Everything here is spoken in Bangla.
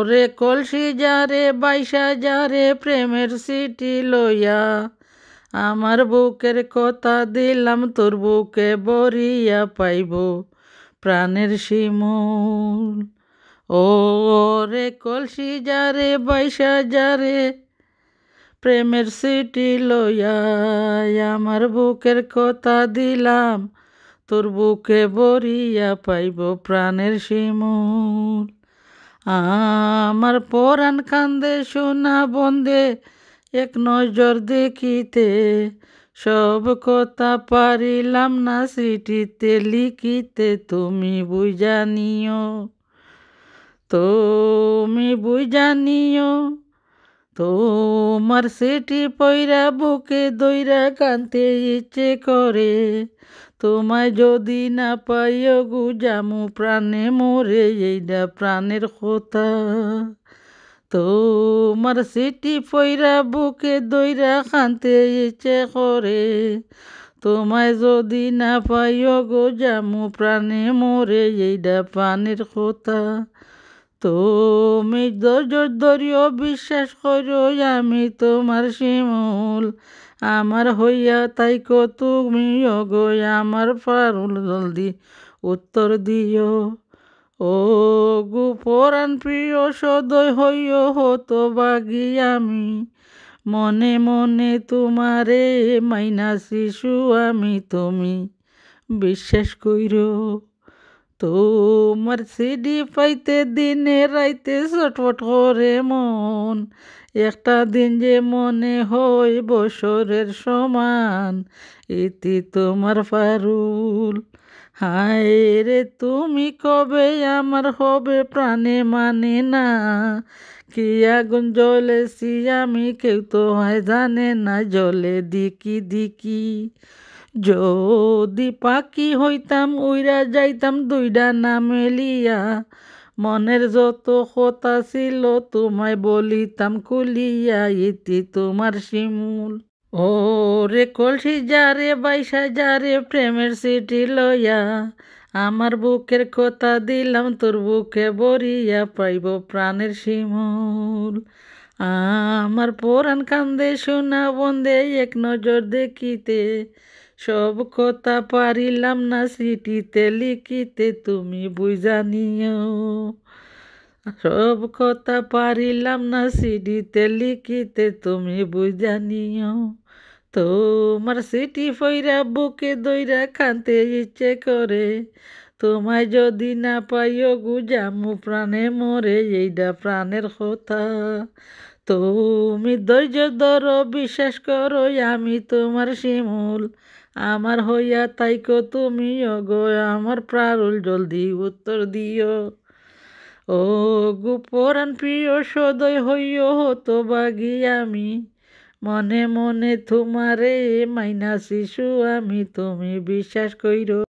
রে কলসি যারে বাইসা যারে প্রেমের সিটি লইয়া আমার বুকের কথা দিলাম তোর বুকে বরিয়া পাইব প্রাণের শিমুল। ও রে কলসি যারে বাইসা যারে প্রেমের সিটি লইয়া আমার বুকের কথা দিলাম তোর বুকে বরিয়া পাইব প্রাণের শিমুল। আমার পরাণ কান্দে সোনা বন্দে এক নজর দেখিতে সব কথা পারিলাম না স্মৃতিতে লিখিতে তুমি বুঝানিও, তুমি বুঝানিও। তোমার সেটি পয়রা বুকে দইরা কানতে ইচ্ছে করে তোমায় যদি না পাইও গুজামু প্রাণে মরে এইটা প্রাণের কথা। তোমার সেটি পয়রা বুকে দইরা কানতে ইচ্ছে করে তোমায় যদি না পাইও গুজামু প্রাণে মরে এইটা প্রাণের কথা। তুমি ধৈর্য বিশ্বাস করো আমি তোমার শিমুল আমার হইয়া তাইকো তুমি গো আমার পারুল জলদি উত্তর দিও। ও গো পরাণ প্রিয় সদয় হইও হতো বাগি আমি মনে মনে তোমারে মাইনা শিশু আমি তুমি বিশ্বাস কইরো। তোমার সিডি পাইতে দিনে রাইতে ছটফট করে মন একটা দিন যে মনে হয় বছরের সমান ইতি তোমার পারুল। হায় রে তুমি কবে আমার হবে প্রাণে মানে না কি আগুন জ্বলেছি আমি কেউ তো হয় জানে না জলে দিকি দিকি। যদি পাখি হইতাম উইরা যাইতাম দুইটা না মেলিয়া মনের যত কথা ছিল তোমায় বলিতাম কুলিয়া ইতি তোমার শিমুল। ও রে কলসি যারে বাইসা যারে প্রেমের সিটি লইয়া আমার বুকের কথা দিলাম তোর বুকে বরিয়া পাইব প্রাণের শিমুল। আমার পরাণ কান্দে সোনা বন্দে এক নজর দেখিতে সব কথা পারিলাম না স্মৃতিতে লিখিতে তুমি বুঝানিও, সব কথা পারিলাম না স্মৃতিতে লিখিতে তুমি বুঝানিও। তোমার সিটি ফইরা বুকে দইরা কানতে ইচ্ছে করে তোমায় যদি না পাইও গুজামু প্রাণে মরে এইটা প্রাণের কথা। তুমি ধৈর্য ধরো বিশ্বাস করো আমি তোমার শিমুল আমার হইয়া তাইকো তুমি গো আমার প্রারুল জলদি উত্তর দিও। ও গো পরাণ প্রিয় সদয় হইও হতো বাগি আমি মনে মনে তোমারে মাইনা শিশু আমি তুমি বিশ্বাস কইরো।